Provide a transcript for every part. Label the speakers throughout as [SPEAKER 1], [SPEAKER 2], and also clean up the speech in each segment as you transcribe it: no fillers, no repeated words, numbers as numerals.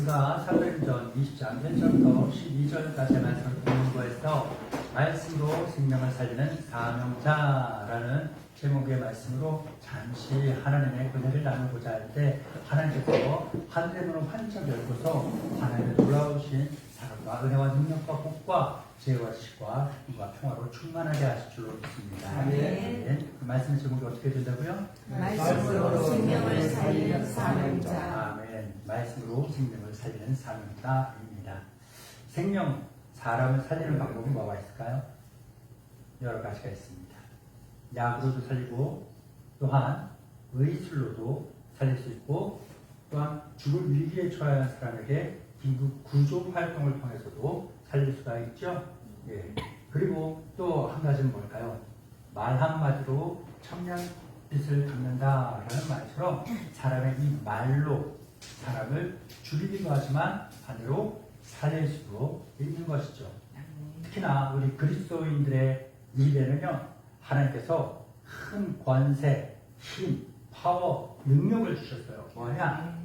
[SPEAKER 1] 우리가 사도행전 20장 1절부터 12절까지의 말씀을 공부해서 말씀으로 생명을 살리는 사명자라는 제목의 말씀으로 잠시 하나님의 은혜를 나누고자 할 때 하나님께서 하늘의 문을 환짝 열고서 하나님의 놀라우신 사랑과 은혜와 능력과 복과 지혜와 지식과 힘과 평화로 충만하게 하실 줄로 믿습니다.
[SPEAKER 2] 네.
[SPEAKER 1] 그 말씀의 제목이 어떻게 된다고요?
[SPEAKER 2] 말씀으로 생명을 살리는 사명자.
[SPEAKER 1] 아멘. 말씀으로 생명을 살리는 사명자입니다. 생명, 사람을 살리는 방법이 뭐가 있을까요? 여러 가지가 있습니다. 약으로도 살리고 또한 의술로도 살릴 수 있고 또한 죽을 위기에 처한 사람에게 긴급 구조 활동을 통해서도 살릴 수가 있죠. 예. 그리고 또 한 가지는 뭘까요? 말 한마디로 청량빛을 갚는다라는 말처럼 사람의 이 말로 사람을 죽이기도 하지만 반대로 살릴 수도 있는 것이죠. 특히나 우리 그리스도인들의 일에는요, 하나님께서 큰 권세, 힘, 파워, 능력을 주셨어요. 뭐냐?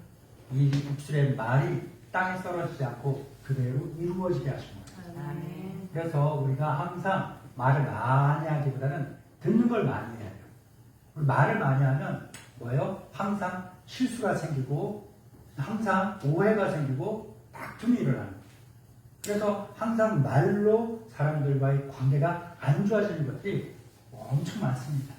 [SPEAKER 1] 이 입술의 말이 땅에 떨어지지 않고 그대로 이루어지게 하신 거예요. 그래서 우리가 항상 말을 많이 하기보다는 듣는 걸 많이 해야 돼요. 말을 많이 하면 뭐예요? 항상 실수가 생기고 항상 오해가 생기고 다툼이 일어나는 거예요. 그래서 항상 말로 사람들과의 관계가 안 좋아지는 것들이 엄청 많습니다.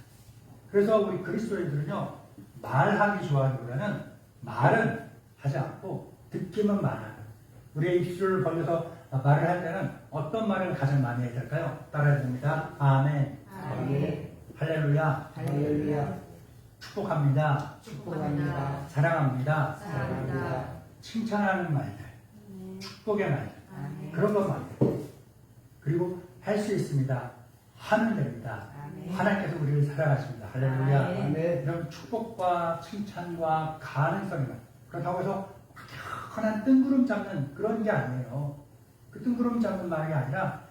[SPEAKER 1] 그래서 우리 그리스도인들은요, 말하기 좋아하기보다는 말은 하지 않고 듣기만 많이 하는. 우리의 입술을 벌려서 말을 할 때는 어떤 말을 가장 많이 해야 될까요? 따라야 됩니다. 아멘.
[SPEAKER 2] 아멘.
[SPEAKER 1] 할렐루야.
[SPEAKER 2] 할렐루야.
[SPEAKER 1] 축복합니다.
[SPEAKER 2] 축복합니다.
[SPEAKER 1] 사랑합니다.
[SPEAKER 2] 사랑합니다.
[SPEAKER 1] 칭찬하는 말들, 축복의 말들,
[SPEAKER 2] 아멘.
[SPEAKER 1] 그런 것만 해요. 그리고 할 수 있습니다. 하면 됩니다.
[SPEAKER 2] 아멘.
[SPEAKER 1] 하나님께서 우리를 사랑하십니다. 할렐루야.
[SPEAKER 2] 아멘.
[SPEAKER 1] 이런 축복과 칭찬과 가능성이 많아요. 그렇다고 해서 흔한 뜬구름 잡는 그런 게 아니에요. 그 뜬구름 잡는 말이 아니라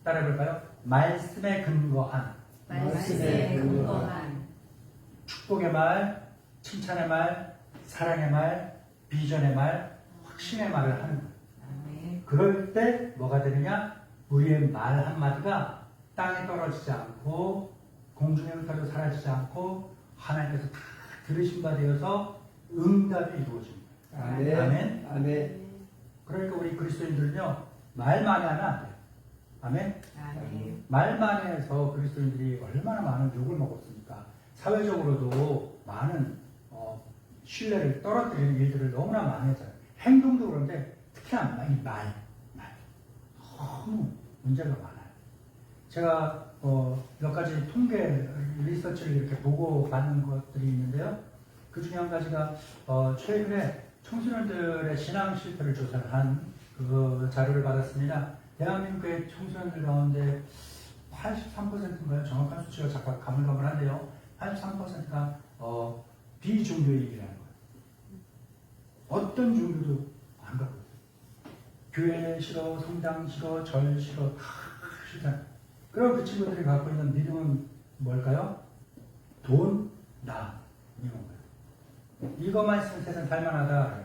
[SPEAKER 1] 따라해볼까요? 말씀에 근거한
[SPEAKER 2] 말씀에 근거한
[SPEAKER 1] 축복의 말, 칭찬의 말, 사랑의 말, 비전의 말, 확신의 말을 하는 거예요.
[SPEAKER 2] 아멘.
[SPEAKER 1] 그럴 때 뭐가 되느냐? 우리의 말 한마디가 땅에 떨어지지 않고 공중에 흩어져 사라지지 않고 하나님께서 다 들으신 바 되어서 응답이 이루어집니다.
[SPEAKER 2] 아멘.
[SPEAKER 1] 아멘.
[SPEAKER 2] 아멘.
[SPEAKER 1] 그러니까 우리 그리스도인들은요, 말 많이 하면 안 돼요. 아멘.
[SPEAKER 2] 아멘.
[SPEAKER 1] 말 많이 해서 그리스도인들이 얼마나 많은 욕을 먹었습니까? 사회적으로도 많은 신뢰를 떨어뜨리는 일들을 너무나 많이 했잖아요. 행동도 그런데 특히나 이 말 너무 문제가 많아요. 제가 몇 가지 통계 리서치를 이렇게 보고 받는 것들이 있는데요. 그 중에 한 가지가 최근에 청소년들의 신앙 실패를 조사를 한 그 자료를 받았습니다. 대한민국의 청소년들 가운데 83%인가요? 정확한 수치가 잠깐 가물가물한데요. 83%가 비종교인이라는 거예요. 어떤 종교도 안 가고 교회 싫어, 성당 싫어, 절 싫어, 다 싫다. 그럼 그 친구들이 갖고 있는 믿음은 뭘까요? 돈, 나, 이런 거예요. 이것만 있으면 세상 살만하다.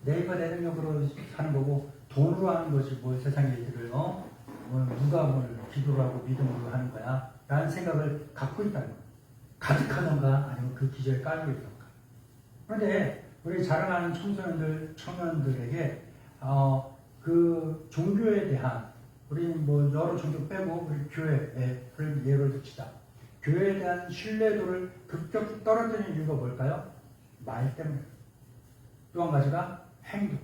[SPEAKER 1] 내가 내 능력으로 사는 거고 돈으로 하는 것이 뭐 세상의 일들을 누가 뭘 기도를 하고 믿음으로 하는 거야 라는 생각을 갖고 있다는 거예요. 가득하던가 아니면 그 기저에 깔고 있던가. 그런데 우리 자라나는 청년들에게 그 종교에 대한 우리 뭐 여러 종교 빼고 우리 교회에 그런 예를 듭시다. 교회에 대한 신뢰도를 급격히 떨어뜨리는 이유가 뭘까요? 말 때문에. 또 한 가지가 행동.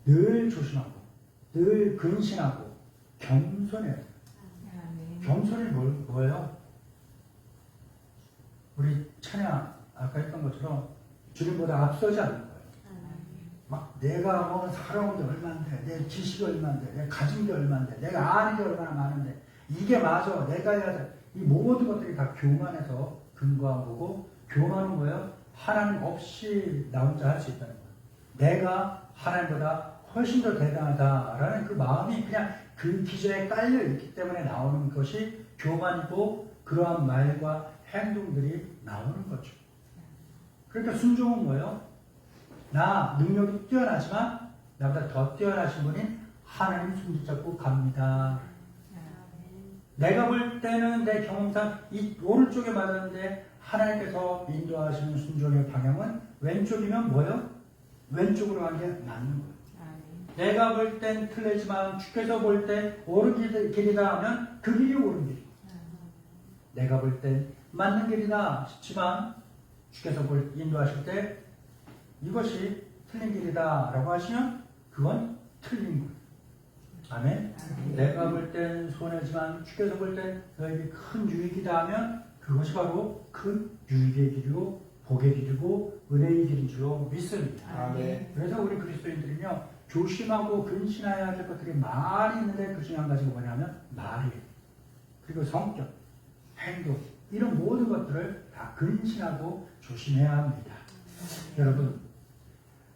[SPEAKER 1] 늘 조심하고, 늘 근신하고, 겸손해야 돼요. 겸손이 뭐예요? 우리 찬양 아까 했던 것처럼 주님보다 앞서지 않는 거예요. 막 내가 살아온 게 얼만데, 내 지식이 얼만데, 내가 가진 게 얼만데, 내가 아는 게 얼마나 많은데, 이게 맞아, 내가 해야 돼. 이 모든 것들이 다 교만해서 근거한 거고, 교만은 뭐예요? 하나님 없이 나 혼자 할 수 있다는 거예요. 내가 하나님보다 훨씬 더 대단하다라는 그 마음이 그냥 그 기저에 깔려 있기 때문에 나오는 것이 교만이고 그러한 말과 행동들이 나오는 거죠. 그러니까 순종은 뭐예요? 나 능력이 뛰어나지만 나보다 더 뛰어나신 분인 하나님 손 붙잡고 갑니다. 내가 볼 때는 내 경험상 이 오른쪽에 맞았는데 하나님께서 인도하시는 순종의 방향은 왼쪽이면 뭐예요? 왼쪽으로 간 게 맞는 거예요. 내가 볼 땐 틀리지만 주께서 볼 때 옳은 길이다 하면 그 길이 옳은 길이에요. 내가 볼 땐 맞는 길이다 싶지만 주께서 인도하실 때 이것이 틀린 길이다 라고 하시면 그건 틀린 거예요. 아멘. 내가 볼 땐 손해지만 주께서 볼 땐 너에게 큰 유익이다 하면 그것이 바로 큰 유익의 길이고 복의 길이고 은혜의 길인 줄로 믿습니다.
[SPEAKER 2] 아멘.
[SPEAKER 1] 그래서 우리 그리스도인들은요 조심하고 근신해야 될 것들이 많이 있는데 그 중에 한 가지가 뭐냐면 말이에요. 그리고 성격, 행동 이런 모든 것들을 다 근신하고 조심해야 합니다. 여러분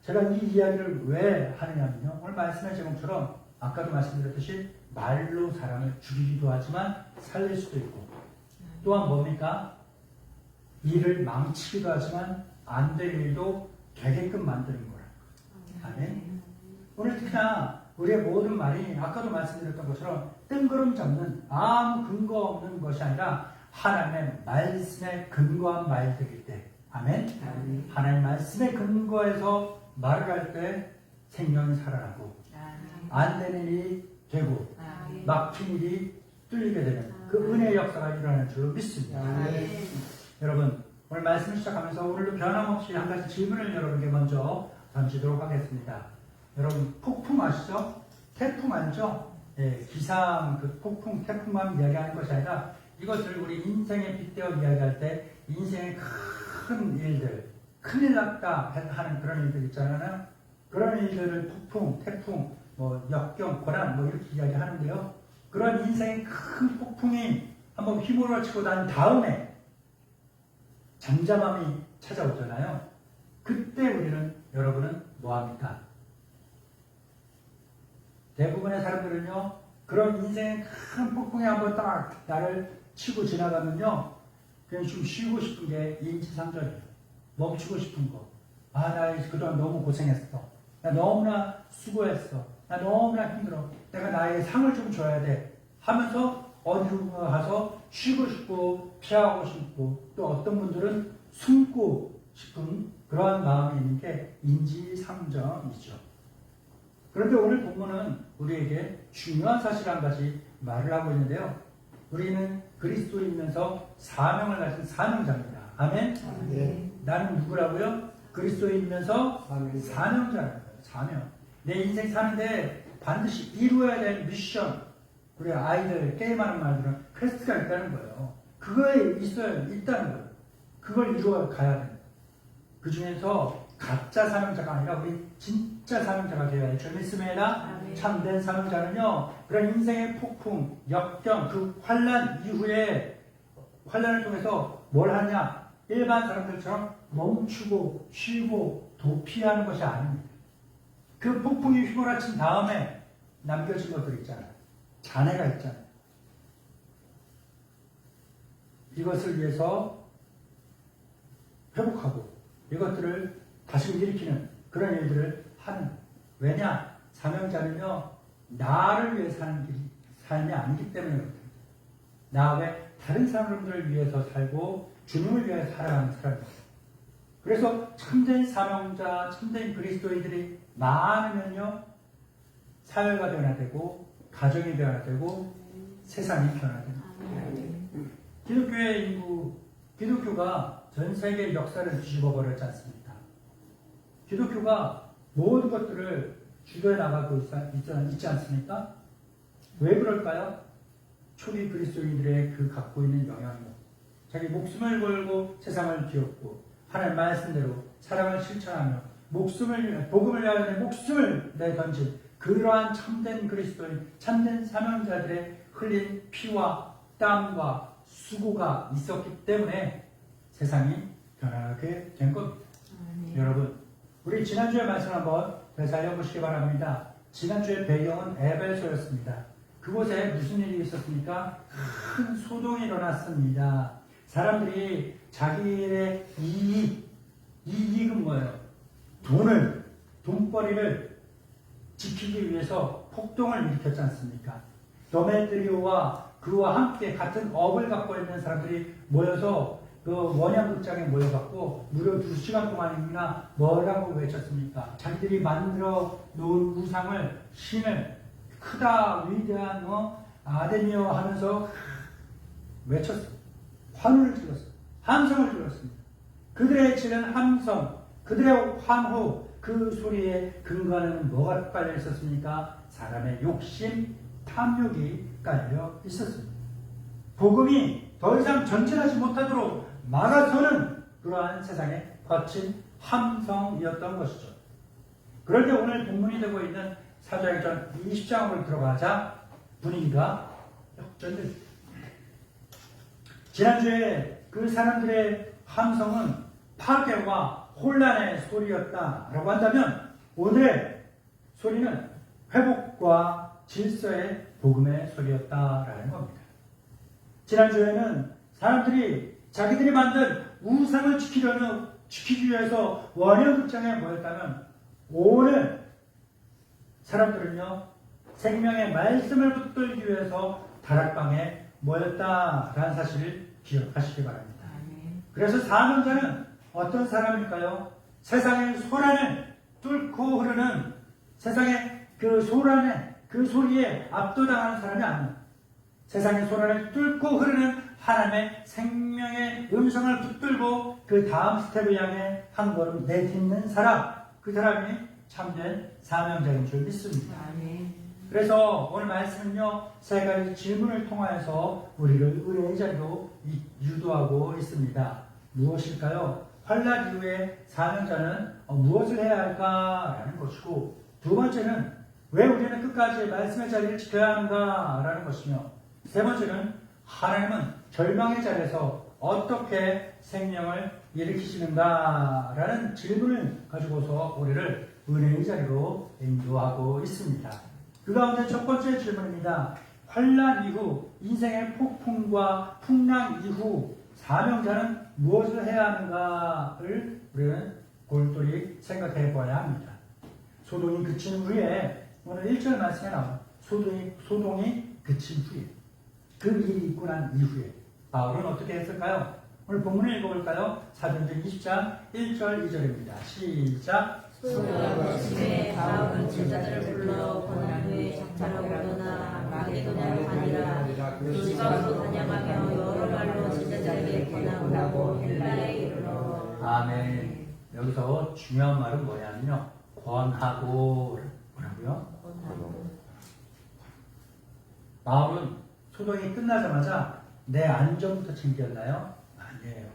[SPEAKER 1] 제가 이 이야기를 왜 하느냐면요 오늘 말씀의 제목처럼 아까도 말씀드렸듯이 말로 사람을 죽이기도 하지만 살릴 수도 있고 또한 뭡니까? 일을 망치기도 하지만 안 될 일도 되게끔 만드는 거라. 아멘. 오늘 특히나 우리의 모든 말이 아까도 말씀드렸던 것처럼 뜬구름 잡는 아무 근거 없는 것이 아니라 하나님의 말씀에 근거한 말들일 때 아멘.
[SPEAKER 2] 아멘.
[SPEAKER 1] 하나님의 말씀에 근거해서 말을 할 때 생명이 살아나고 안 되는 일이 되고 막힌 일이 뚫리게 되는 그 은혜의 역사가 일어나는 줄로 믿습니다. 여러분 오늘 말씀 시작하면서 오늘도 변함없이 한 가지 질문을 여러분께 먼저 던지도록 하겠습니다. 여러분 폭풍 아시죠? 태풍 알죠? 예, 기상, 그 폭풍, 태풍만 이야기하는 것이 아니라 이것을 우리 인생에 빗대어 이야기할 때 인생의 큰 일들, 큰일 났다 하는 그런 일들 있잖아요. 그런 일들을 폭풍, 태풍, 뭐 역경, 고난 뭐 이렇게 이야기하는데요. 그런 인생의 큰 폭풍이 한번 휘몰아치고 난 다음에 잠잠함이 찾아오잖아요. 그때 우리는 여러분은 뭐합니까? 대부분의 사람들은요 그런 인생의 큰 폭풍이 한번 딱 나를 치고 지나가면요 그냥 좀 쉬고 싶은 게 인지상정이에요. 멈추고 싶은 거. 아, 나 그동안 너무 고생했어. 나 너무나 수고했어. 나 너무나 힘들어. 내가 나에게 상을 좀 줘야 돼. 하면서 어디로 가서 쉬고 싶고 피하고 싶고 또 어떤 분들은 숨고 싶은 그러한 마음이 있는 게 인지상정이죠. 그런데 오늘 본문은 우리에게 중요한 사실 한 가지 말을 하고 있는데요. 우리는 그리스도이면서 사명을 가진 사명자입니다. 아멘?
[SPEAKER 2] 네.
[SPEAKER 1] 나는 누구라고요? 그리스도이면서 사명자라는 거예요. 사명. 내 인생 사는데 반드시 이루어야 될 미션. 우리 아이들 게임하는 말들은 퀘스트가 있다는 거예요. 그거에 있다는 거예요. 그걸 이루어 가야 됩니다. 그 중에서 가짜 사명자가 아니라 우리 진짜 사명자가 되어야 할 줄 믿습니다. 참된 사명자는요, 그런 인생의 폭풍, 역경, 그 환란 이후에 환란을 통해서 뭘 하냐? 일반 사람들처럼 멈추고 쉬고 도피하는 것이 아닙니다. 그 폭풍이 휘몰아친 다음에 남겨진 것들 있잖아요. 잔해가 있잖아요. 이것을 위해서 회복하고 이것들을 다시 일으키는 그런 일들을 하는. 왜냐? 사명자는요, 나를 위해 사는 삶이 아니기 때문에 그렇습니다. 나 외 다른 사람들을 위해서 살고 주님을 위해 살아가는 사람입니다. 그래서 참된 사명자, 참된 그리스도인들이 많으면요, 사회가 변화되고 가정이 변화되고 세상이 변화됩니다. 기독교의 인구, 기독교가 전 세계 역사를 뒤집어 버렸지 않습니까? 기독교가 모든 것들을 주도해 나가고 있지 않습니까? 왜 그럴까요? 초기 그리스도인들의 그 갖고 있는 영향력, 자기 목숨을 걸고 세상을 뒤엎고 하나님 말씀대로 사랑을 실천하며 복음을 위하여 내 목숨을 내던진 그러한 참된 그리스도인, 참된 사명자들의 흘린 피와 땀과 수고가 있었기 때문에 세상이 변하게 된 겁니다. 여러분, 우리 지난주에 말씀 한번 되살려보시기 바랍니다. 지난주의 배경은 에베소였습니다. 그곳에 무슨 일이 있었습니까? 큰 소동이 일어났습니다. 사람들이 자기의 이익은 뭐예요? 돈을 먹거리를 지키기 위해서 폭동을 일으켰지 않습니까? 데메트리오와 그와 함께 같은 업을 갖고 있는 사람들이 모여서 그 원양극장에 모여갖고 무려 2시간 동안이나 뭐라고 외쳤습니까? 자기들이 만들어 놓은 우상을, 신을 크다 위대한 아데미어 하면서 외쳤어. 환호를 질렀어. 함성을 질렀습니다. 그들의 지른 함성, 그들의 환호, 그 소리에 근거는 뭐가 깔려 있었습니까? 사람의 욕심, 탐욕이 깔려 있었습니다. 복음이 더 이상 전진하지 못하도록 막아서는 그러한 세상의 거친 함성이었던 것이죠. 그럴 때 오늘 본문이 되고 있는 사도행전 20장으로 들어가자 분위기가 역전됩니다. 지난주에 그 사람들의 함성은 파괴와 혼란의 소리였다라고 한다면 오늘의 소리는 회복과 질서의 복음의 소리였다라는 겁니다. 지난주에는 사람들이 자기들이 만든 우상을 지키기 위해서 원형극장에 모였다면 오늘 사람들은요 생명의 말씀을 붙들기 위해서 다락방에 모였다라는 사실을 기억하시기 바랍니다. 그래서 사명자는 어떤 사람일까요? 세상의 소란을 뚫고 흐르는 세상의 그 소란에 그 소리에 압도당하는 사람이 아닙니다. 세상의 소란을 뚫고 흐르는 하나님의 생명의 음성을 붙들고 그 다음 스텝을 향해 한 걸음 내딛는 사람, 그 사람이 참된 사명자인 줄 믿습니다. 그래서 오늘 말씀은요 세 가지 질문을 통하여서 우리를 은혜의 자리로 유도하고 있습니다. 무엇일까요? 환난 이후에 사명자는 무엇을 해야 할까라는 것이고, 두 번째는 왜 우리는 끝까지 말씀의 자리를 지켜야 하는가라는 것이며, 세 번째는 하나님은 절망의 자리에서 어떻게 생명을 일으키시는가라는 질문을 가지고서 우리를 은혜의 자리로 인도하고 있습니다. 그 가운데 첫 번째 질문입니다. 환난 이후 인생의 폭풍과 풍랑 이후 사명자는 무엇을 해야 하는가를 우리는 골똘히 생각해 봐야 합니다. 소동이 그친 후에 오늘 1절 말씀에 나온 소동이 그친 후에 그 일이 있고 난 이후에 바울은 어떻게 했을까요? 오늘 본문을 읽어볼까요? 사도행전 20장 1절 2절입니다. 시작.
[SPEAKER 2] 소동이 그침에 바울은 제자들을 불러 고난 후에 장차로 일어나 마게도냐로 가니라. 그 지방으로 단양하며 여러 말로 제자들에게 권하고 헬라에 이르러.
[SPEAKER 1] 아멘. 여기서 중요한 말은 뭐냐면요. 권하고 뭐라고요? 바울은 소동이 끝나자마자 내 안전부터 챙겼나요? 아니에요.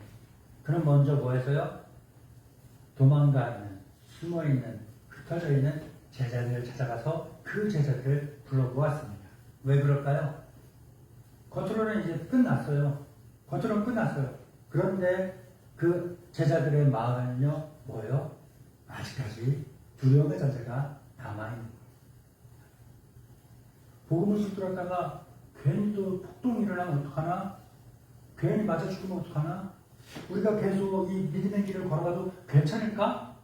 [SPEAKER 1] 그는 먼저 뭐 해서요? 도망가는, 숨어있는, 흩어져 있는 제자들을 찾아가서 그 제자들을 불러보았습니다. 왜 그럴까요? 겉으로는 이제 끝났어요. 겉으로는 끝났어요. 그런데 그 제자들의 마음은요, 뭐예요? 아직까지 두려움의 자세가 남아있는 거예요. 복음을 붙들었다가 괜히 또 폭동이 일어나면 어떡하나? 괜히 맞아 죽으면 어떡하나? 우리가 계속 이 믿음의 길을 걸어가도 괜찮을까?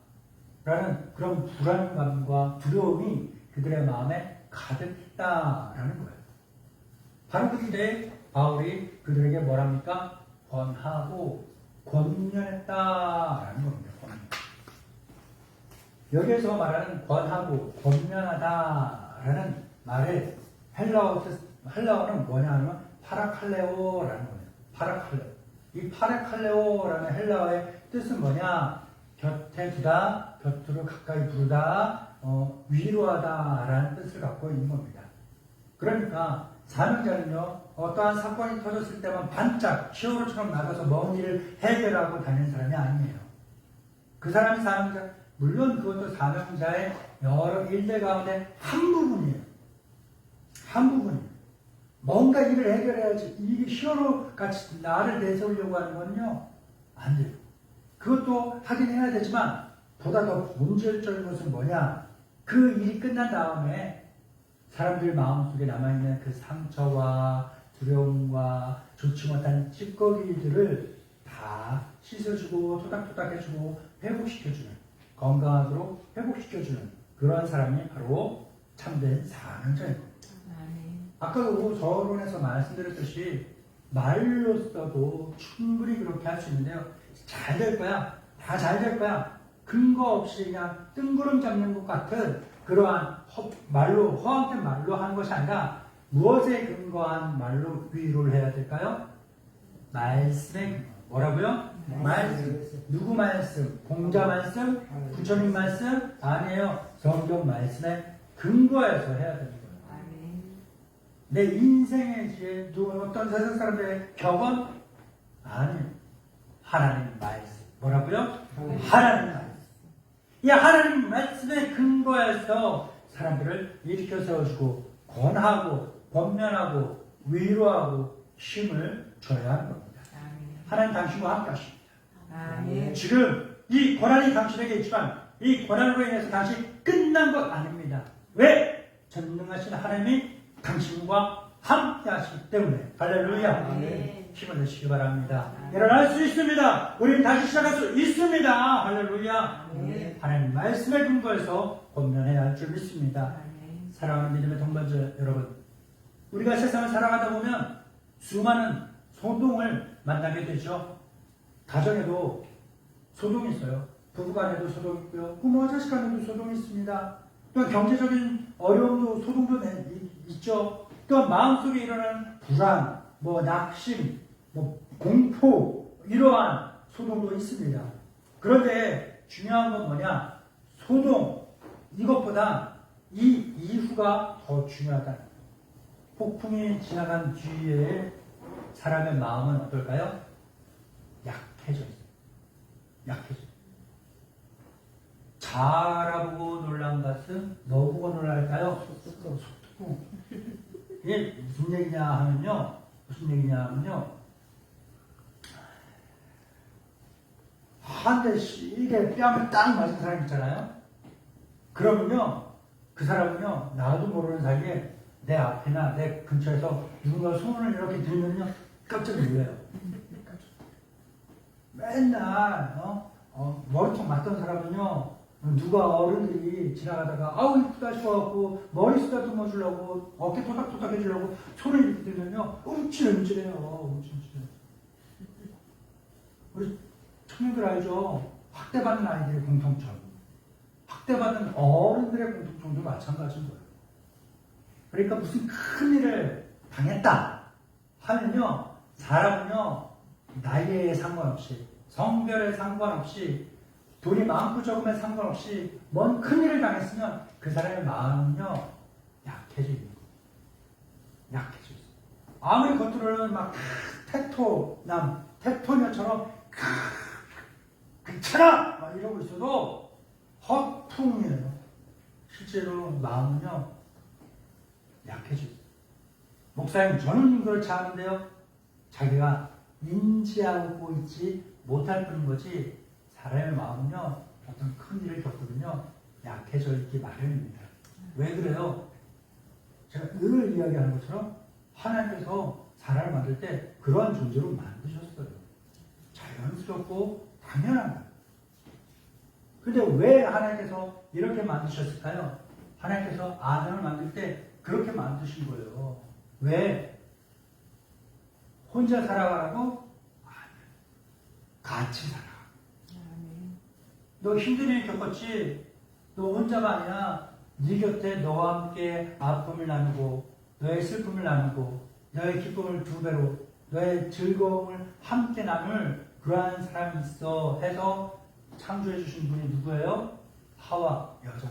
[SPEAKER 1] 라는 그런 불안감과 두려움이 그들의 마음에 가득했다라는 거예요. 바로 그때 바울이 그들에게 뭐랍니까? 권하고 권면했다라는 겁니다. 여기에서 말하는 권하고 권면하다라는 말의 헬라어는 뭐냐 하면 파라칼레오라는 거예요. 파라칼레오. 이 파라칼레오라는 헬라어의 뜻은 뭐냐? 곁에 두다, 곁으로 가까이 부르다, 위로하다라는 뜻을 갖고 있는 겁니다. 그러니까 사명자는요, 어떠한 사건이 터졌을 때만 반짝 히어로처럼 나가서 먼 일을 해결하고 다니는 사람이 아니에요. 그 사람이 사명자, 물론 그것도 사명자의 여러 일들 가운데 한 부분이에요. 한 부분이에요. 뭔가 일을 해결해야지. 이게 히어로같이 나를 내세우려고 하는 건요, 안 돼요. 그것도 하긴 해야 되지만 보다 더 본질적인 것은 뭐냐? 그 일이 끝난 다음에 사람들 마음속에 남아있는 그 상처와 두려움과 좋지 못한 찌꺼기들을 다 씻어주고 토닥토닥 해주고 회복시켜주는, 건강하도록 회복시켜주는 그런 사람이 바로 참된 사랑하는 자입니다. 아까도 서론에서 말씀드렸듯이 말로써도 충분히 그렇게 할 수 있는데요. 잘 될 거야. 다 잘 될 거야. 근거 없이 그냥 뜬구름 잡는 것 같은 그러한 말로, 허황된 말로 하는 것이 아니라 무엇에 근거한 말로 위로를 해야 될까요? 말씀에 근거. 뭐라고요? 말씀. 누구 말씀? 공자 말씀? 부처님 말씀? 아니에요. 성경 말씀에 근거해서 해야 되는 거예요. 내 인생의 지혜, 어떤 세상 사람들의 격언? 아니에요. 하나님 말씀. 뭐라고요? 하나님 말씀. 이 하나님 말씀에 근거해서 사람들을 일으켜 세워주고 권하고 권면하고 위로하고 힘을 줘야 하는 겁니다. 하나님 당신과 함께 하십니다. 지금 이 고난이 당신에게 있지만 이 고난으로 인해서 당신이 끝난 것 아닙니다. 왜? 전능하신 하나님이 당신과 함께 하시기 때문에. 할렐루야. 힘을 내시기 바랍니다. 일어날 수 있습니다. 우리는 다시 시작할 수 있습니다. 할렐루야. 하나님 말씀에 근거해서 권면해야 할 줄 믿습니다. 사랑하는 믿음의 동반자 여러분, 우리가 세상을 살아가다 보면 수많은 소동을 만나게 되죠. 가정에도 소동이 있어요. 부부간에도 소동이 있고요. 부모 자식 간에도 소동이 있습니다. 또 경제적인 어려움도 소동도 있죠. 또 마음속에 일어나는 불안, 낙심, 공포 이러한 소동도 있습니다. 그런데 중요한 건 뭐냐? 소동 이것보다 이 이후가 더 중요하다. 폭풍이 지나간 뒤에 사람의 마음은 어떨까요? 약해져 있어요. 약해져. 자라보고 놀란 것은 너 보고 놀랄까요? 소뚜껑. 이게 무슨 얘기냐 하면요. 한 대씩 이게 뺨을 딱 맞은 사람 있잖아요. 그러면요, 그 사람은요, 나도 모르는 사이에 내 앞이나 내 근처에서 누군가 손을 이렇게 들면요, 깜짝 놀라요. 맨날 머리통 맞던 사람은요, 누가 어른들이 지나가다가 아우 이쁘다 싶어갖고 머리 쓰다듬어 주려고 어깨 토닥토닥 해주려고 손을 이렇게 들면요, 움찔움찔해요. 우리 청년들 알죠? 학대받는 아이들의 공통점, 학대받는 어른들의 공통점도 마찬가지인 거예요. 그러니까 무슨 큰일을 당했다 하면요, 사람은요, 나이에 상관없이, 성별에 상관없이, 돈이 많고 적음에 상관없이 뭔 큰일을 당했으면 그 사람의 마음은요, 약해져 있는 거예요. 약해져 있어요. 아무리 겉으로는 막 테토녀처럼 괜찮아! 막 이러고 있어도 허풍이에요. 실제로 마음은요, 약해져 있어요. 목사님, 저는 그렇지 않은데요. 자기가 인지하고 있지 못할 뿐인 거지, 사람의 마음은요, 어떤 큰 일을 겪으면요, 약해져 있기 마련입니다. 왜 그래요? 제가 늘 이야기하는 것처럼 하나님께서 사람을 만들 때 그러한 존재로 만드셨어요. 자연스럽고 당연한 거예요. 근데 왜 하나님께서 이렇게 만드셨을까요? 하나님께서 아담을 만들 때 그렇게 만드신 거예요. 왜? 혼자 살아가라고? 아니요. 같이 살아. 너 힘든 일 겪었지? 너 혼자가 아니라 네 곁에 너와 함께 아픔을 나누고 너의 슬픔을 나누고 너의 기쁨을 두 배로 너의 즐거움을 함께 나눌 그러한 사람이 있어 해서 창조해 주신 분이 누구예요? 하와 여자.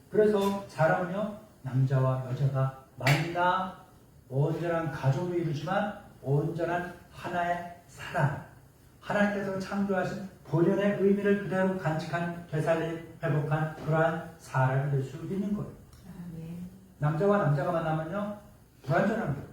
[SPEAKER 1] 그래서 사람은요, 남자와 여자가 만나 온전한 가족을 이루지만 온전한 하나의 사람, 하나님께서 창조하신 본연의 의미를 그대로 간직한, 되살린, 회복한 그러한 사람이 될 수 있는 거예요. 남자와 남자가 만나면요, 불완전한 거예요.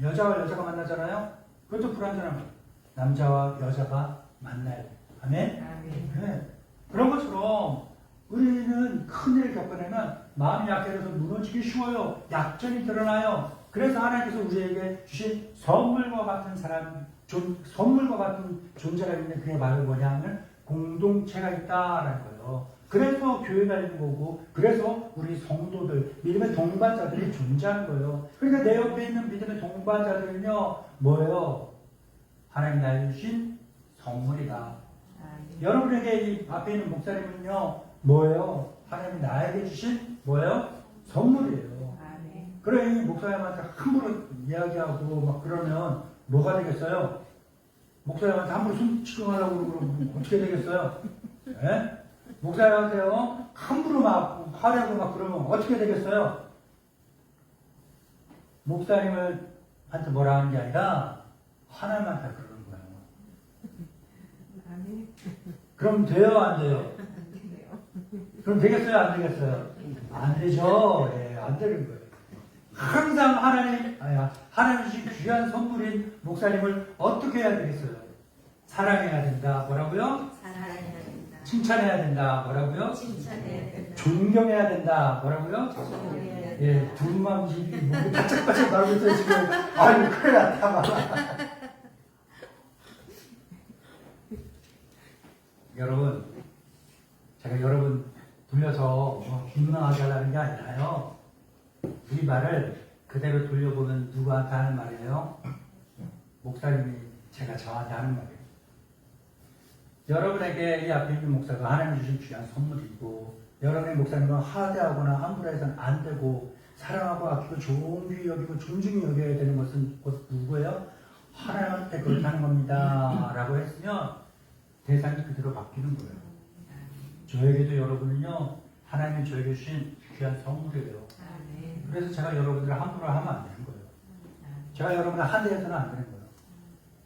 [SPEAKER 1] 여자와 여자가 만나잖아요. 그것도 불완전한 거예요. 남자와 여자가 만나야 돼요. 아멘? 네. 그런 것처럼 우리는 큰일을 겪어내면 마음이 약해져서 무너지기 쉬워요. 약점이 드러나요. 그래서 하나님께서 우리에게 주신 선물과 같은 사람, 선물과 같은 존재가 있는데 그게 바로 뭐냐 하면 공동체가 있다라는 거예요. 그래서 교회가 있는 거고, 그래서 우리 성도들, 믿음의 동반자들이 존재하는 거예요. 그러니까 내 옆에 있는 믿음의 동반자들은요, 뭐예요? 하나님 나에게 주신 선물이다. 여러분에게 이 앞에 있는 목사님은요, 뭐예요? 하나님이 나에게 주신 뭐예요? 선물이에요. 그래, 이 목사님한테 함부로 이야기하고 막 그러면 뭐가 되겠어요? 목사님한테 함부로 숨치고하려고 그러면 어떻게 되겠어요? 예? 목사님한테요, 함부로 막 화내고 막 그러면 어떻게 되겠어요? 목사님한테 뭐라 하는 게 아니라 하나님한테 그러는 거예요. 그럼 돼요, 안 돼요? 그럼 되겠어요, 안 되겠어요? 안 되죠. 예, 안 되는 거예요. 항상 하나님 주신 귀한 선물인 목사님을 어떻게 해야 되겠어요? 사랑해야 된다. 뭐라고요?
[SPEAKER 2] 사랑해야 된다.
[SPEAKER 1] 칭찬해야 된다. 뭐라고요?
[SPEAKER 2] 칭찬해야 된다.
[SPEAKER 1] 존경해야 된다. 뭐라고요?
[SPEAKER 2] 존경해야 된다.
[SPEAKER 1] 예, 두루마리 목이 바짝바짝 나오고 있어요, 지금. 아유, 큰일 났다. 여러분, 제가 여러분 돌려서 민망하게 하려는 게 아니라요. 이 말을 그대로 돌려보면 누구한테 하는 말이에요? 목사님이 제가 저한테 하는 말이에요. 여러분에게 이 앞에 있는 목사가 하나님 주신 귀한 선물이고, 여러분의 목사님은 하대하거나 함부로 해서는 안 되고, 사랑하고 아끼고 존귀 여기고 존중히 여겨야 되는 것은 곧 누구예요? 하나님한테 그렇다는 겁니다. 라고 했으면 대상이 그대로 바뀌는 거예요. 저에게도 여러분은요, 하나님이 저에게 주신 귀한 선물이에요. 그래서 제가 여러분들을 함부로 하면 안 되는 거예요. 제가 여러분을 하대해서는 안 되는 거예요.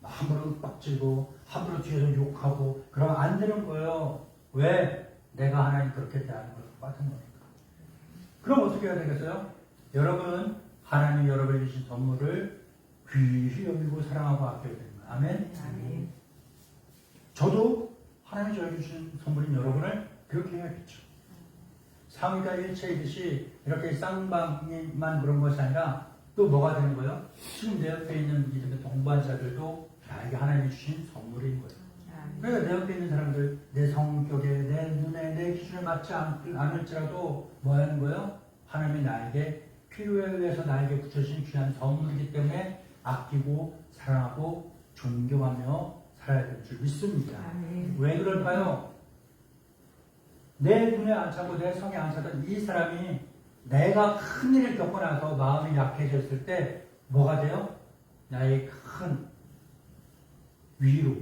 [SPEAKER 1] 함부로 빡치고 함부로 뒤에서 욕하고 그러면 안 되는 거예요. 왜? 내가 하나님 그렇게 대하는 걸 똑같은 거니까. 그럼 어떻게 해야 되겠어요? 여러분은 하나님 여러분이 주신 선물을 귀히 여기고 사랑하고 아껴야 되는 거예요. 아멘?
[SPEAKER 2] 아멘.
[SPEAKER 1] 저도 하나님이 저에게 주신 선물인 여러분을 그렇게 해야겠죠. 상위가 일체이듯이 이렇게 쌍방만 그런 것이 아니라 또 뭐가 되는 거예요? 지금 내 옆에 있는 믿음의 동반자들도 나에게 하나님이 주신 선물인 거예요. 그러니까 내 옆에 있는 사람들, 내 성격에, 내 눈에, 내 기준에 맞지 않을지라도 뭐 하는 거예요? 하나님이 나에게 필요에 의해서 나에게 붙여주신 귀한 선물이기 때문에 아끼고 사랑하고 존경하며 살아야 될 줄 믿습니다. 왜 그럴까요? 내 눈에 안 차고 내 성에 안 차던 이 사람이 내가 큰 일을 겪고 나서 마음이 약해졌을 때 뭐가 돼요? 나의 큰 위로,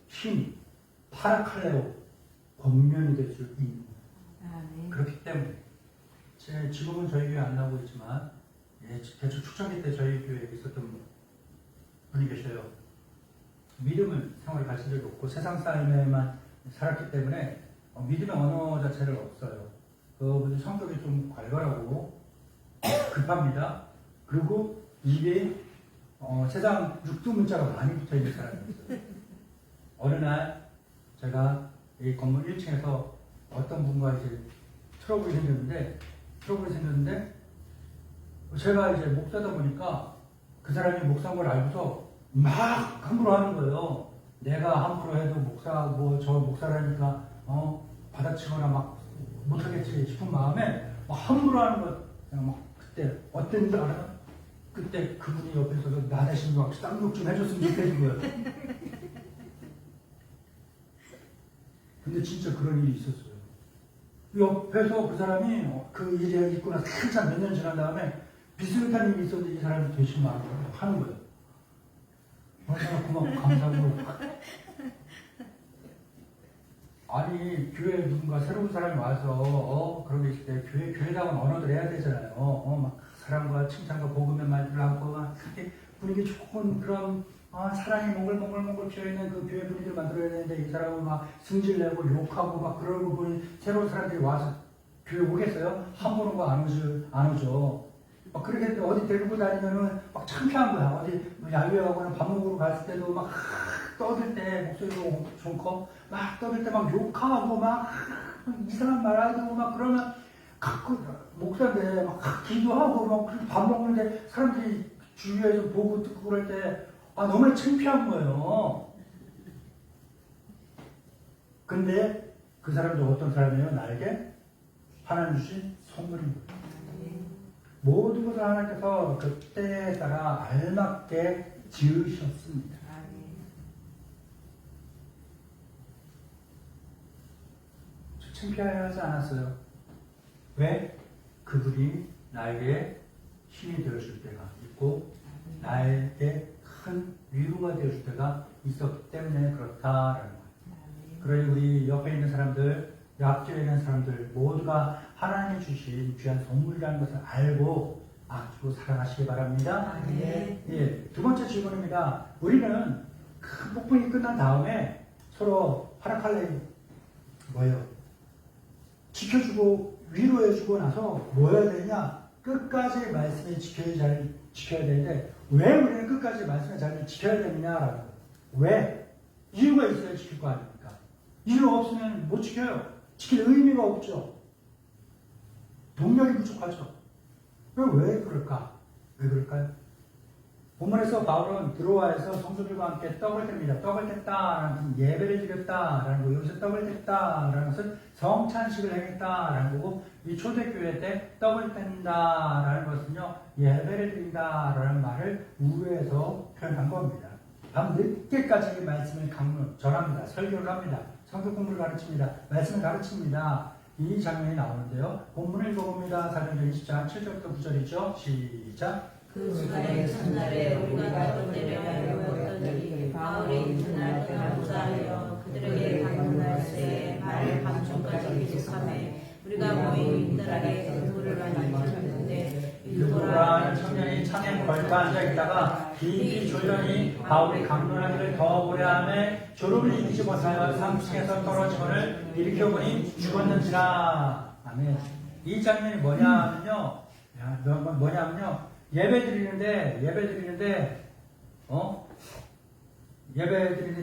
[SPEAKER 1] 힘, 파라칼레로 권면이 될 수 있는 거예요. 그렇기 때문에 지금은 저희 교회 안 나오고 있지만 대충 초창기 때 저희 교회에 있었던 분이 계셔요. 믿음을 생활에 가진 적이 없고 세상 삶에만 살았기 때문에 믿음의 언어 자체를 없어요. 그분이 성격이 좀 괄괄하고 급합니다. 그리고 입에 세상 육두문자가 많이 붙어있는 사람이었어요. 어느 날 제가 이 건물 1층에서 어떤 분과 이제 트러블이 생겼는데 제가 이제 목사다 보니까 그 사람이 목사인 걸 알고서 막 함부로 하는 거예요. 내가 함부로 해도 목사 저 목사라니까 받아치거나 막 못하겠지 싶은 마음에 막 함부로 하는 거. 막 그때 어땠는 줄 알아요? 그때 그분이 옆에 서서 나 대신 막 쌍욕 좀 해줬으면 좋겠는 거예요. 근데 진짜 그런 일이 있었어요. 옆에서 그 사람이 그 일이 있고 나서 한참 몇 년 지난 다음에 비슷한 일이 있었는데 이 사람이 대신 막 하는 거예요. 얼마나 고맙고 감사하고. 아니 교회에 누군가 새로운 사람이 와서 그런 게 있을 때 교회다운 언어들 해야 되잖아요. 막 사랑과 칭찬과 복음의 말들을 하고 막 그렇게 분위기 좋은 그런 사랑이 몽글몽글 피어있는 그 교회 분위기를 만들어야 되는데 이 사람은 막 승질내고 욕하고 막 그러고 보니 새로운 사람들이 와서 교회 오겠어요? 함부로 거 안 오죠. 막 그렇게 어디 데리고 다니면은 막 창피한 거야. 어디 야유회하거나 밥 먹으러 갔을 때도 막 떠들 때 목소리도 좋고 막 떠들 때 막 욕하고 막 이상한 말 하고 막 그러면 목사인데 막 기도하고 막 밥 먹는데 사람들이 주위에서 보고 듣고 그럴 때 너무 창피한 거예요. 근데 그 사람도 어떤 사람이에요? 나에게 하나님 주신 선물인 거예요. 모든 것을 하나님께서 그때에 따라 알맞게 지으셨습니다. 창피하지 않았어요. 왜? 그분이 나에게 힘이 되어줄 때가 있고 나에게 큰 위로가 되어줄 때가 있었기 때문에 그렇다라는 거예요. 그러니 우리 옆에 있는 사람들, 앞집에 있는 사람들 모두가 하나님이 주신 귀한 선물이라는 것을 알고 아끼고 사랑하시기 바랍니다. 예, 두 번째 질문입니다. 우리는 큰 폭풍이 끝난 다음에 서로 파라칼레 뭐예요? 지켜주고 위로해주고 나서 뭐 해야 되냐? 끝까지 말씀을 지켜야 되는데 왜 우리는 끝까지 말씀의 자리를 지켜야 되느냐라는 거예요. 왜? 이유가 있어야 지킬 거 아닙니까? 이유 없으면 못 지켜요. 지킬 의미가 없죠. 동력이 부족하죠. 왜 그럴까? 왜 그럴까요? 본문에서 바울은 드로아에서 성도들과 함께 떡을 뗍니다. 떡을 뗐다라는 것은 예배를 드렸다라는 거고, 여기서 떡을 뗐다라는 것은 성찬식을 행했다라는 거고, 이 초대교회 때 떡을 뗀다라는 것은요, 예배를 드린다라는 말을 우회해서 표현한 겁니다. 밤 늦게까지 말씀을 전합니다. 설교를 합니다. 성경 공부를 가르칩니다. 말씀을 가르칩니다. 이 장면이 나오는데요. 본문을 읽어봅니다. 사도행전 20장 7절부터 9절이죠. 시작.
[SPEAKER 2] 그 주간의 첫날에 우리가 떡을 떼려 모였더니 바울이 이튿날 떠나고자 하여 그들에게 강론할 새에 말 밤중까지 계속하매 우리가 모인 이들에게 근무를 많이 지켰는데
[SPEAKER 1] 유도라는 청년이 창에 걸터 앉아있다가 깊이 졸더니 바울이 강론하기를 더 오래 하매 졸음을 이기지 못하여 3층에서 떨어지거늘 일으켜보니 죽었는지라. 아멘. 이 장면이 뭐냐면요, 예배 드리는데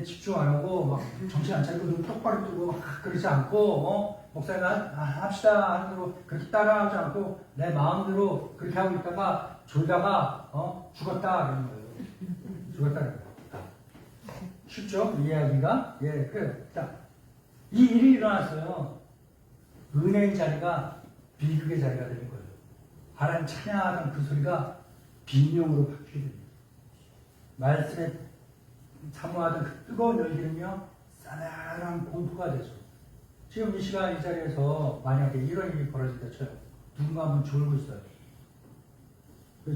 [SPEAKER 1] 집중 안 하고 막 정신 안 차리고 눈 똑바로 뜨고 막 그러지 않고 목사가 합시다 하는 대로 그렇게 따라하지 않고 내 마음대로 그렇게 하고 있다가 졸다가 죽었다 그러는 거예요. 죽었다 그러는 거예요. 쉽죠? 이야기가? 예, 그래. 자, 이 일이 일어났어요. 은혜의 자리가 비극의 자리가 되는 거예요. 하나님 찬양하던 그 소리가 비명으로 바뀌게 됩니다. 말씀에 사모하던 그 뜨거운 열기는요, 싸늘한 공포가 되죠. 지금 이 시간 이 자리에서 만약에 이런 일이 벌어진다 쳐요. 누군가 한번 졸고 있어요.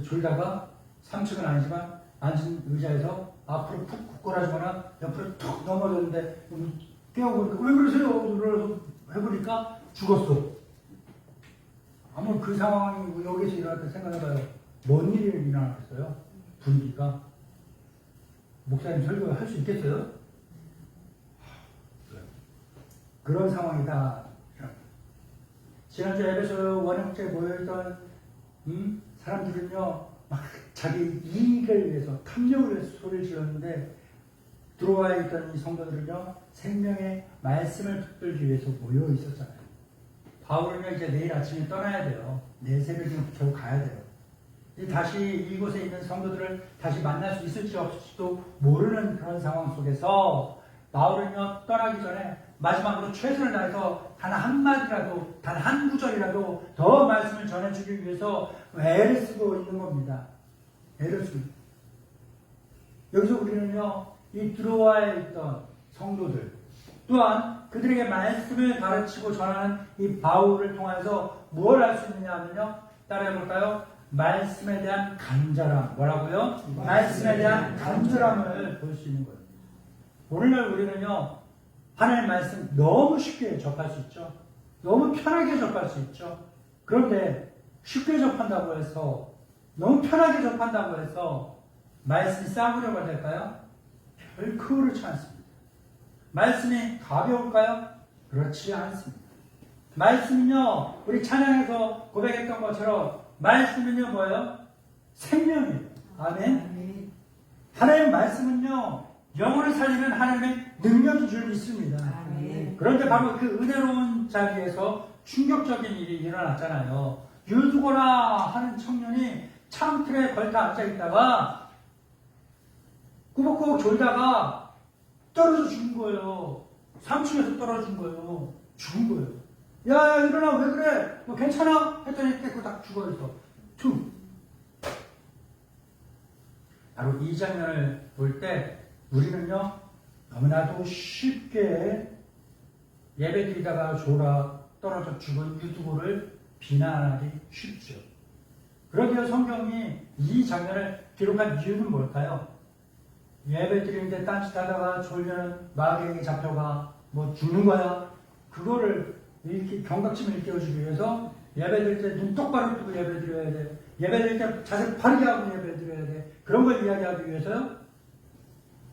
[SPEAKER 1] 졸다가 3층은 아니지만 앉은 의자에서 앞으로 푹 굳건하지거나 옆으로 툭 넘어졌는데 깨워보니까 왜 그러세요? 해보니까 죽었어. 아무 그 상황이 여기서 일어날 때 생각해봐요. 뭔 일이 일어나겠어요? 분위기가. 목사님 설교 할 수 있겠어요? 그런 상황이다. 지난주 에베소 원형제에 모여있던 사람들은요, 막 자기 이익을 위해서, 탐욕을 위해서 소리를 질렀는데, 들어와 있던 이 성도들은요, 생명의 말씀을 붙들기 위해서 모여 있었잖아요. 바울은요, 이제 내일 아침에 떠나야 돼요. 내일 새벽에 겨우 가야 돼요. 다시 이곳에 있는 성도들을 다시 만날 수 있을지 없을지도 모르는 그런 상황 속에서 바울은요, 떠나기 전에 마지막으로 최선을 다해서 단 한마디라도, 단 한 구절이라도 더 말씀을 전해주기 위해서 애를 쓰고 있는 겁니다. 애를 씁니다. 여기서 우리는요, 이 드로아에 있던 성도들, 또한 그들에게 말씀을 가르치고 전하는 이 바울을 통해서 뭘 할 수 있느냐 하면요, 따라해볼까요? 말씀에 대한 간절함. 뭐라고요? 말씀에 대한 간절함을 볼 수 있는 거예요. 오늘날 우리는요, 하나님의 말씀 너무 쉽게 접할 수 있죠. 너무 편하게 접할 수 있죠. 그런데 쉽게 접한다고 해서, 너무 편하게 접한다고 해서 말씀이 싸구려가 될까요? 결코 그렇지 않습니다. 말씀이 가벼울까요? 그렇지 않습니다. 말씀은요, 우리 찬양에서 고백했던 것처럼 말씀은요, 뭐예요? 생명이에요. 아멘. 하나님의 말씀은요, 영혼을 살리는 하나님의 능력인 줄 믿습니다. 아멘. 그런데 바로 그 은혜로운 자리에서 충격적인 일이 일어났잖아요. 유두고라 하는 청년이 창틀에 걸터 앉아있다가 꾸벅꾸벅 졸다가 떨어져 죽은 거예요. 3층에서 떨어진 거예요. 죽은 거예요. 야, 일어나, 왜 그래? 너 괜찮아? 했더니 깨끗 딱 죽어있어. 퉁. 바로 이 장면을 볼 때 우리는요, 너무나도 쉽게 예배드리다가 졸아 떨어져 죽은 유두고를 비난하기 쉽죠. 그러기에 성경이 이 장면을 기록한 이유는 뭘까요? 예배드리는데 딴짓하다가 졸면 마귀에게 잡혀가 뭐 죽는 거야. 그거를 이렇게 경각심을 일깨워주기 위해서 예배드릴 때 눈 똑바로 뜨고 예배드려야 돼. 예배드릴 때 자세 바르게 하고 예배드려야 돼. 그런 걸 이야기하기 위해서요?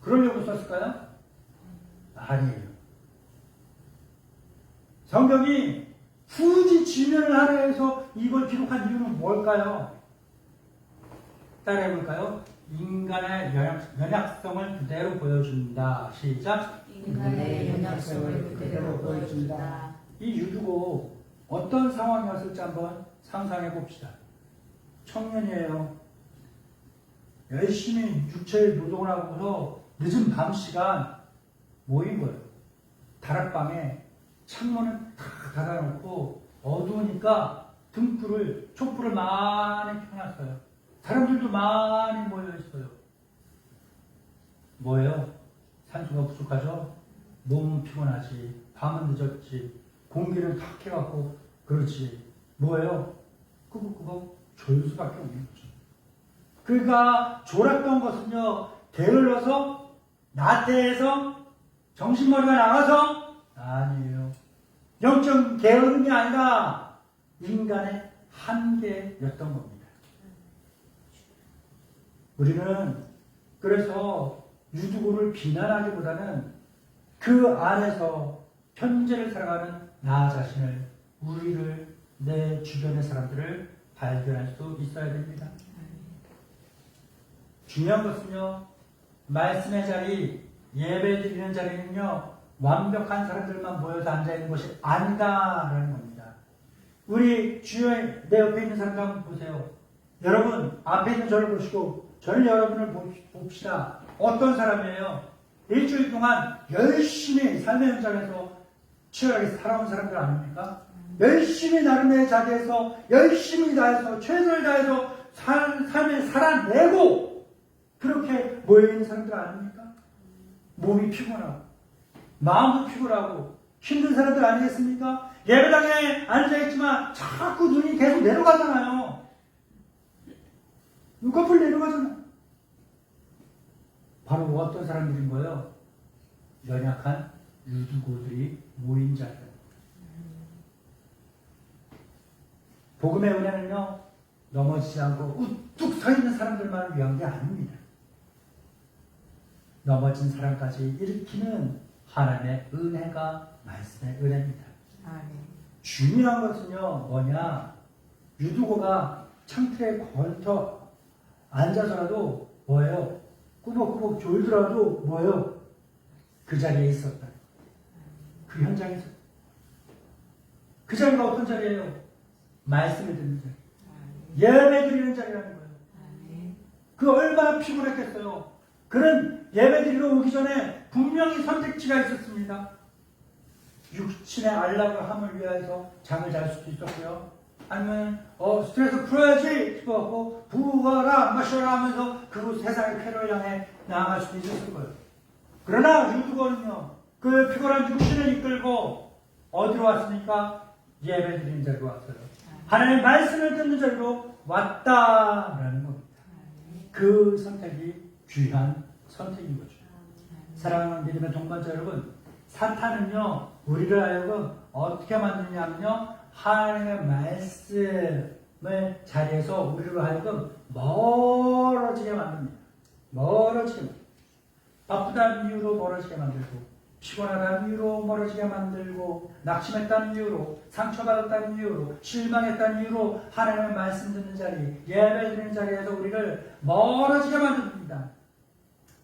[SPEAKER 1] 그러려고 썼을까요? 아니에요. 성경이 굳이 지면을 하려 해서 이걸 기록한 이유는 뭘까요? 따라해볼까요? 인간의 연약성을 그대로 보여준다. 시작.
[SPEAKER 2] 인간의 연약성을 그대로 보여준다.
[SPEAKER 1] 이 유두고 어떤 상황이었을지 한번 상상해 봅시다. 청년이에요. 열심히 육체의 노동을 하고서 늦은 밤 시간 모인 거예요. 다락방에 창문을 다 닫아놓고 어두우니까 촛불을 많이 켜놨어요. 사람들도 많이 모여있어요. 뭐예요? 산소가 부족하죠? 너무 피곤하지. 밤은 늦었지. 공기를 탁 해갖고 그렇지. 뭐예요? 꾸벅꾸벅 졸 수밖에 없는 거죠. 그가 졸았던 것은요, 게을러서 나태해서 정신머리가 나가서 아니에요. 영적 게으름이 아니라 인간의 한계였던 겁니다. 우리는 그래서 유두고를 비난하기보다는 그 안에서 현재를 살아가는 나 자신을, 우리를, 내 주변의 사람들을 발견할 수 있어야 됩니다. 중요한 것은요, 말씀의 자리, 예배 드리는 자리는요, 완벽한 사람들만 모여서 앉아있는 것이 아니다라는 겁니다. 우리 주변에 내 옆에 있는 사람들 한번 보세요. 여러분, 앞에 있는 저를 보시고 저는 여러분을 봅시다. 어떤 사람이에요? 일주일 동안 열심히 삶의 현장에서 치열하게 살아온 사람들 아닙니까? 열심히 나름의 자리에서 열심히 다해서 최선을 다해서 삶을 살아내고 그렇게 모여있는 사람들 아닙니까? 몸이 피곤하고 마음도 피곤하고 힘든 사람들 아니겠습니까? 예배당에 앉아있지만 자꾸 눈이 계속 내려가잖아요. 눈꺼풀 내려가잖아요. 바로 어떤 사람들인 거예요? 연약한 유두고들이 모인 자들. 복음의 은혜는요, 넘어지지 않고 우뚝 서 있는 사람들만을 위한 게 아닙니다. 넘어진 사람까지 일으키는 하나님의 은혜가 말씀의 은혜입니다. 중요한 것은요, 뭐냐? 유두고가 창틀에 걸터 앉아서라도 뭐예요? 꾸벅꾸벅 졸더라도 뭐예요? 그 자리에 있었다. 그 현장에 있었다. 그 자리가 어떤 자리예요? 말씀을 듣는 자리. 예배 드리는 자리라는 거예요. 그 얼마나 피곤했겠어요. 그런 예배 드리러 오기 전에 분명히 선택지가 있었습니다. 육신의 안락함을 위해서 잠을 잘 수도 있었고요. 아니면 스트레스 풀어야지 싶어갖고 부어라 마셔라 하면서 그 세상의 쾌를 향해 나아갈 수도 있었을 거예요. 그러나 유두고는요, 그 피곤한 육신을 이끌고 어디로 왔습니까? 예배 드리는 자리로 왔어요. 하나님의 말씀을 듣는 자리로 왔다라는 겁니다. 그 선택이 귀한 선택인 거죠. 사랑하는 믿음의 동반자 여러분, 사탄은요, 우리를 하여금 어떻게 만드냐면요, 하나님의 말씀의 자리에서 우리를 하여금 멀어지게 만듭니다. 멀어지게 만듭니다. 바쁘다는 이유로 멀어지게 만들고, 피곤하다는 이유로 멀어지게 만들고, 낙심했다는 이유로, 상처받았다는 이유로, 실망했다는 이유로 하나님의 말씀 듣는 자리, 예배 드리는 자리에서 우리를 멀어지게 만듭니다.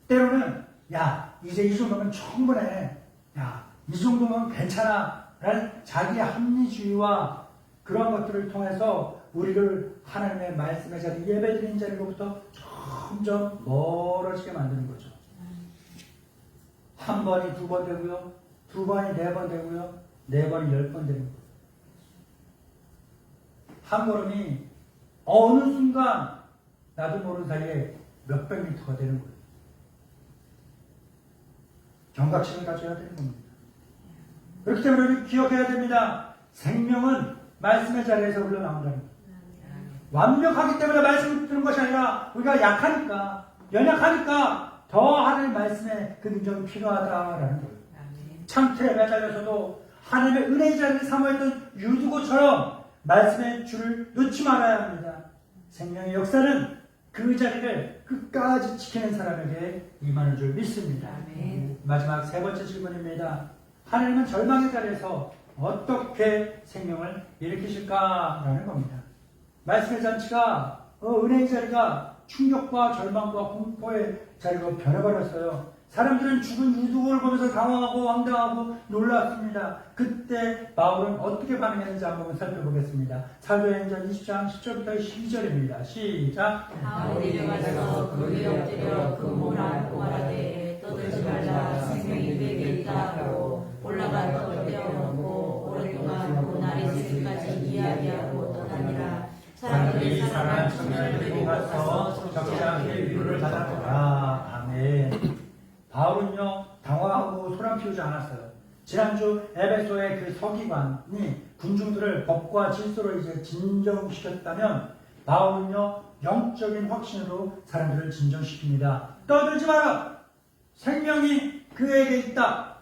[SPEAKER 1] 때로는 야, 이제 이 정도면 충분해. 야, 이 정도면 괜찮아. 라는 자기의 합리주의와 그런 것들을 통해서 우리를 하나님의 말씀의 자리, 예배 드리는 자리로부터 점점 멀어지게 만드는 거죠. 한 번이 두 번 되고요. 2번이 4번 되고요. 4번이 10번 되는 거예요. 한 걸음이 어느 순간 나도 모르는 사이에 몇백 미터가 되는 거예요. 경각심을 가져야 되는 겁니다. 그렇기 때문에 우리 기억해야 됩니다. 생명은 말씀의 자리에서 흘러나온다는 거예요. 완벽하기 때문에 말씀을 듣는 것이 아니라 우리가 약하니까, 연약하니까 더 하나님 말씀에 그 능력이 필요하다라는 거예요. 창틀에 매달려서도 하나님의 은혜의 자리를 사모했던 유두고처럼 말씀의 줄을 놓지 말아야 합니다. 생명의 역사는 그 자리를 끝까지 지키는 사람에게 임하는 줄 믿습니다. 마지막 3번째 질문입니다. 하나님은 절망의 자리에서 어떻게 생명을 일으키실까라는 겁니다. 말씀의 잔치가 은혜의 자리가 충격과 절망과 공포의 자리로 변해버렸어요. 사람들은 죽은 유두고를 보면서 당황하고 황당하고 놀랐습니다. 그때 바울은 어떻게 반응했는지 한번 살펴보겠습니다. 사도행전 20장 10절부터 12절입니다. 시작.
[SPEAKER 2] 바울이 가서 그 위에 엎드려 그 몸을 안고 말하되 떠들지 말라 생명이 그에게 있다 하고 올라가 엎드려놓고 오랫동안 그 날이 새기까지 이야기하고 떠나니라.
[SPEAKER 1] 사람들이 사랑하는 청년을 데리고 가서 적지 않게 위로를 받았더라. 아멘. 바울은요 당황하고 소란 피우지 않았어요. 지난주 에베소의 그 서기관이 군중들을 법과 질서로 이제 진정시켰다면 바울은요 영적인 확신으로 사람들을 진정시킵니다. 떠들지 마라. 생명이 그에게 있다.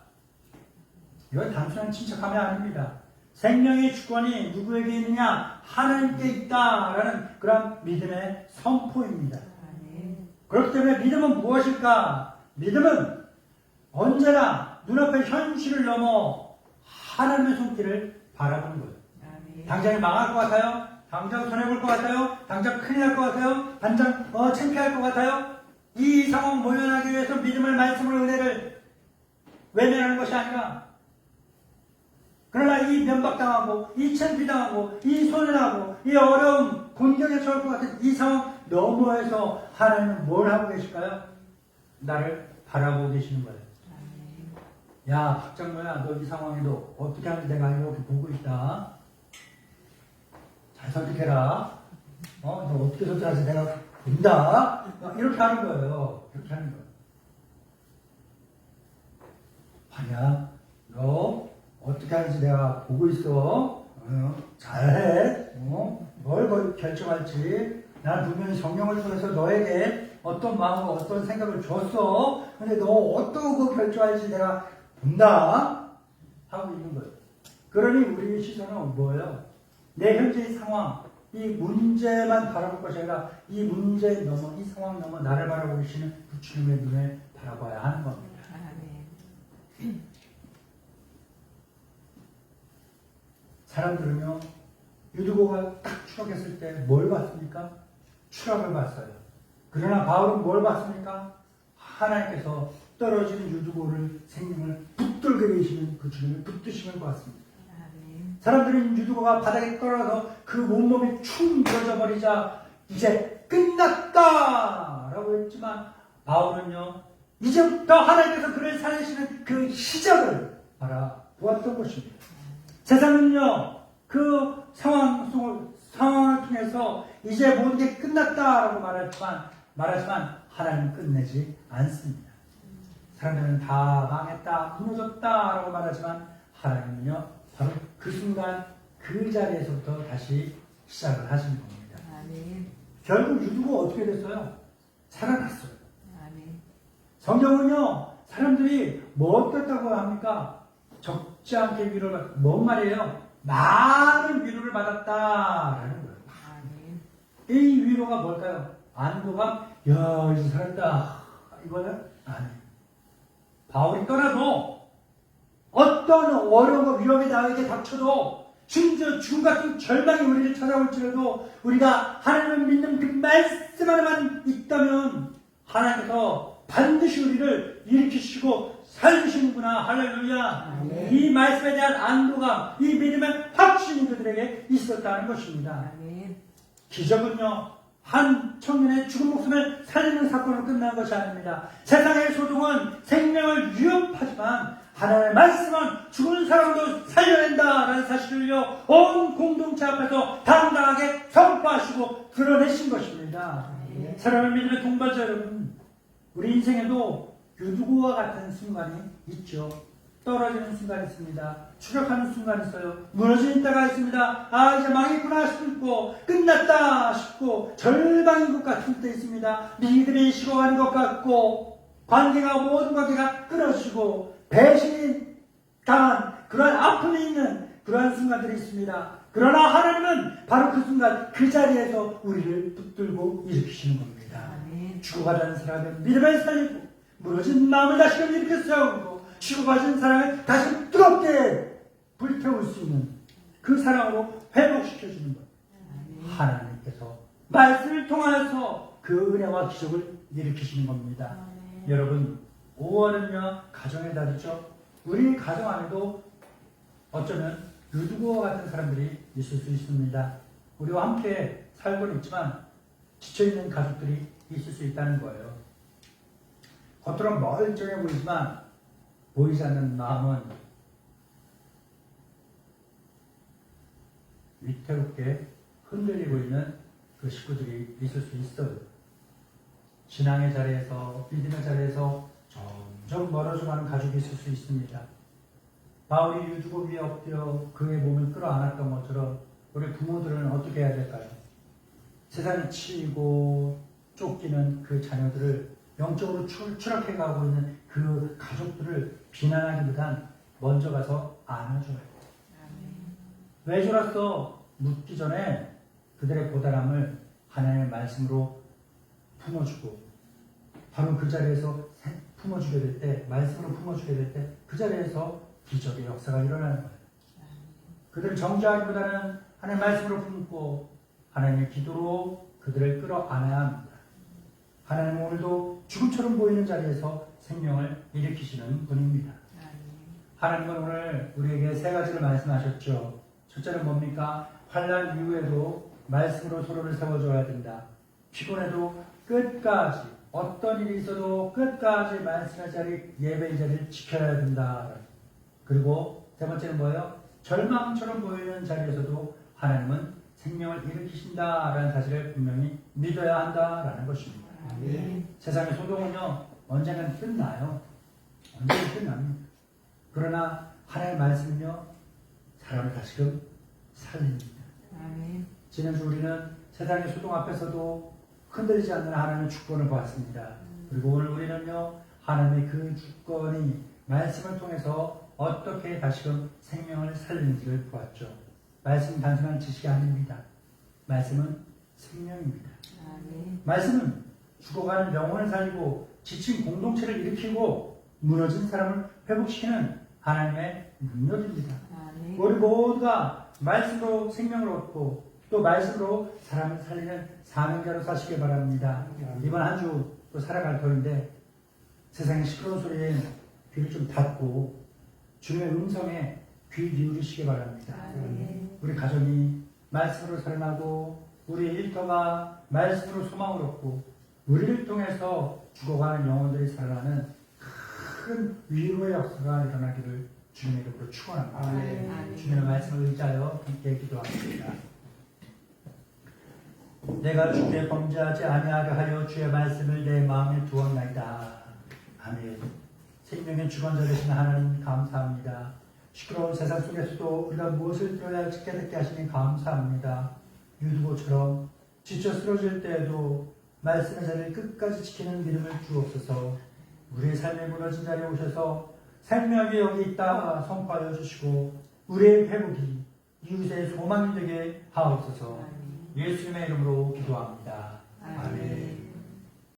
[SPEAKER 1] 이건 단순한 침착함이 아닙니다. 생명의 주권이 누구에게 있느냐? 하나님께 있다라는 그런 믿음의 선포입니다. 그렇기 때문에 믿음은 무엇일까? 믿음은 언제나 눈앞의 현실을 넘어 하나님의 손길을 바라보는 거예요. 당장 망할 것 같아요? 당장 손해볼 것 같아요? 당장 큰일 날 것 같아요? 당장 창피할 것 같아요? 이 상황 모면하기 위해서 믿음을, 말씀을, 은혜를 외면하는 것이 아니라, 그러나 이 면박당하고 이 창피당하고 이 손해나고 이 어려움 곤경에 처할 것 같은 이 상황 너머에서 하나님은 뭘 하고 계실까요? 나를 바라보고 계시는 거예요. 야 박장로야, 너 이 상황에도 어떻게 하는지 내가 이렇게 보고 있다. 잘 선택해라. 너 어떻게 선택하는지 내가 본다. 이렇게 하는 거예요. 이렇게 하는 거예요. 아니야, 너 어떻게 하는지 내가 보고 있어. 잘해. 뭘 결정할지. 난 분명히 성령을 통해서 너에게 어떤 마음과 어떤 생각을 줬어. 근데 너 어떤 거 결정할지 내가 본다. 하고 있는 거예요. 그러니 우리의 시선은 뭐예요? 내 현재의 상황, 이 문제만 바라볼 것이 아니라 이 문제 넘어, 이 상황 넘어 나를 바라보고 계시는 그 주님의 눈을 바라봐야 하는 겁니다. 사람들은요, 유두고가 딱 추락했을 때 뭘 봤습니까? 추락을 봤어요. 그러나 바울은 뭘 봤습니까? 하나님께서 떨어지는 유두고를 생명을 붙들게 계시는 그 주님을 붙드시는 것 같습니다. 사람들은 유두고가 바닥에 떨어져서 그 몸몸이 축 늘어져 버리자 이제 끝났다 라고 했지만 바울은요 이제부터 하나님께서 그를 살리시는 그 시작을 바라보았던 것입니다. 세상은요 그 상황을 통해서 이제 모든 게 끝났다라고 말하지만 하나님은 끝내지 않습니다. 사람들은 다 망했다, 무너졌다라고 말하지만 하나님은요 바로 그 순간 그 자리에서부터 다시 시작을 하시는 겁니다. 결국 유두고 어떻게 됐어요? 살아났어요. 성경은요 사람들이 뭐 어떻다고 합니까? 적지 않게 위로를 받았다. 뭔 말이에요? 많은 위로를 받았다라는 거예요. 이 위로가 뭘까요? 안도감? 야, 이제 살았다. 이거는 아니에요. 바울이 떠나도 어떤 어려움과 위험이 나에게 닥쳐도 심지어 죽음 같은 절망이 우리를 찾아올지라도 우리가 하나님을 믿는 그 말씀 하나만 있다면 하나님께서 반드시 우리를 일으키시고 살리시는구나. 할렐루야. 이 말씀에 대한 안도감, 이 믿음의 확신이 그들에게 있었다는 것입니다. 기적은요 한 청년의 죽은 목숨을 살리는 사건으로 끝난 것이 아닙니다. 세상의 소동은 생명을 위협하지만 하나님의 말씀은 죽은 사람도 살려낸다라는 사실을요, 온 공동체 앞에서 당당하게 선포하시고 드러내신 것입니다. 사랑하는 믿음의 동반자 여러분, 우리 인생에도 유두고와 같은 순간이 있죠. 떨어지는 순간이 있습니다. 추격하는 순간이 있어요. 무너지는 때가 있습니다. 아, 이제 망했구나 싶고, 끝났다 싶고, 절망인 것 같은 때 있습니다. 믿음이 식어가는 것 같고, 모든 관계가 끊어지고, 배신이 당한 그러한 아픔이 있는 그러한 순간들이 있습니다. 그러나 하나님은 바로 그 순간 그 자리에서 우리를 붙들고 일으키시는 겁니다. 죽어가는 사람은 믿음을 살리고, 무너진 마음을 다시금 일으켜 세우고, 죽어가신 사람을 다시 뜨겁게 불태울 수 있는 그 사랑으로 회복시켜주는 것. 하나님께서 말씀을 통하여서 그 은혜와 기적을 일으키시는 겁니다. 여러분, 5월은요 가정의 달이죠. 우리 가정 안에도 어쩌면 유두고와 같은 사람들이 있을 수 있습니다. 우리와 함께 살고는 있지만 지쳐있는 가족들이 있을 수 있다는 거예요. 겉으로 멀쩡해 보이지만 보이지 않는 마음은 위태롭게 흔들리고 있는 그 식구들이 있을 수 있어요. 신앙의 자리에서, 믿음의 자리에서 점점 멀어져가는 가족이 있을 수 있습니다. 바울이 유두고 위에 엎드려 그의 몸을 끌어안았던 것처럼 우리 부모들은 어떻게 해야 될까요? 세상이 치이고 쫓기는 그 자녀들을 영적으로 추락해가고 있는 그 가족들을 비난하기보단 먼저 가서 안아줘야 돼요. 왜 저랬어? 묻기 전에 그들의 고단함을 하나님의 말씀으로 품어주고, 바로 그 자리에서 품어주게 될 때, 말씀으로 품어주게 될 때 그 자리에서 기적의 역사가 일어나는 거예요. 그들을 정죄하기보다는 하나님의 말씀으로 품고 하나님의 기도로 그들을 끌어안아야 합니다. 하나님은 오늘도 죽음처럼 보이는 자리에서 생명을 일으키시는 분입니다. 하나님은 오늘 우리에게 세 가지를 말씀하셨죠. 첫째는 뭡니까? 환난 이후에도 말씀으로 서로를 세워줘야 된다. 피곤해도 끝까지, 어떤 일이 있어도 끝까지 말씀의 자리, 예배의 자리를 지켜야 된다. 그리고 세 번째는 뭐예요? 절망처럼 보이는 자리에서도 하나님은 생명을 일으키신다라는 사실을 분명히 믿어야 한다라는 것입니다. 세상의 소동은요, 언젠간 끝나요. 언젠간 끝납니다. 그러나 하나님의 말씀은요, 사람을 다시금 살립니다. 지난주 우리는 세상의 소동 앞에서도 흔들리지 않는 하나님의 주권을 보았습니다. 그리고 오늘 우리는요, 하나님의 그 주권이 말씀을 통해서 어떻게 다시금 생명을 살리는지를 보았죠. 말씀은 단순한 지식이 아닙니다. 말씀은 생명입니다. 말씀은 죽어가는 영혼을 살리고 지친 공동체를 일으키고 무너진 사람을 회복시키는 하나님의 능력입니다. 우리 모두가 말씀으로 생명을 얻고 또 말씀으로 사람을 살리는 사명자로 사시길 바랍니다. 이번 한 주 또 살아갈 터인데 세상의 시끄러운 소리에 귀를 좀 닫고 주님의 음성에 귀 기울이시기 바랍니다. 우리 가정이 말씀으로 살아나고 우리 일터가 말씀으로 소망을 얻고 우리를 통해서 죽어가는 영혼들이 살아나는 큰 위로의 역사가 일어나기를 주님의 이름으로 축원합니다. 주님의 말씀을 의지하여 함께 기도합니다. 내가 주께 범죄하지 아니하게 하여 주의 말씀을 내 마음에 두었나이다. 아멘. 생명의 주관자 되신 하나님 감사합니다. 시끄러운 세상 속에서도 우리가 무엇을 들어야 할지 깨닫게 하시니 감사합니다. 유두고처럼 지쳐 쓰러질 때에도 말씀의 자리를 끝까지 지키는 믿음을 주옵소서. 우리의 삶에 무너진 자리에 오셔서 생명이 여기 있다 선포하여 주시고 우리의 회복이 이웃의 소망이 되게 하옵소서. 예수님의 이름으로 기도합니다. 아멘.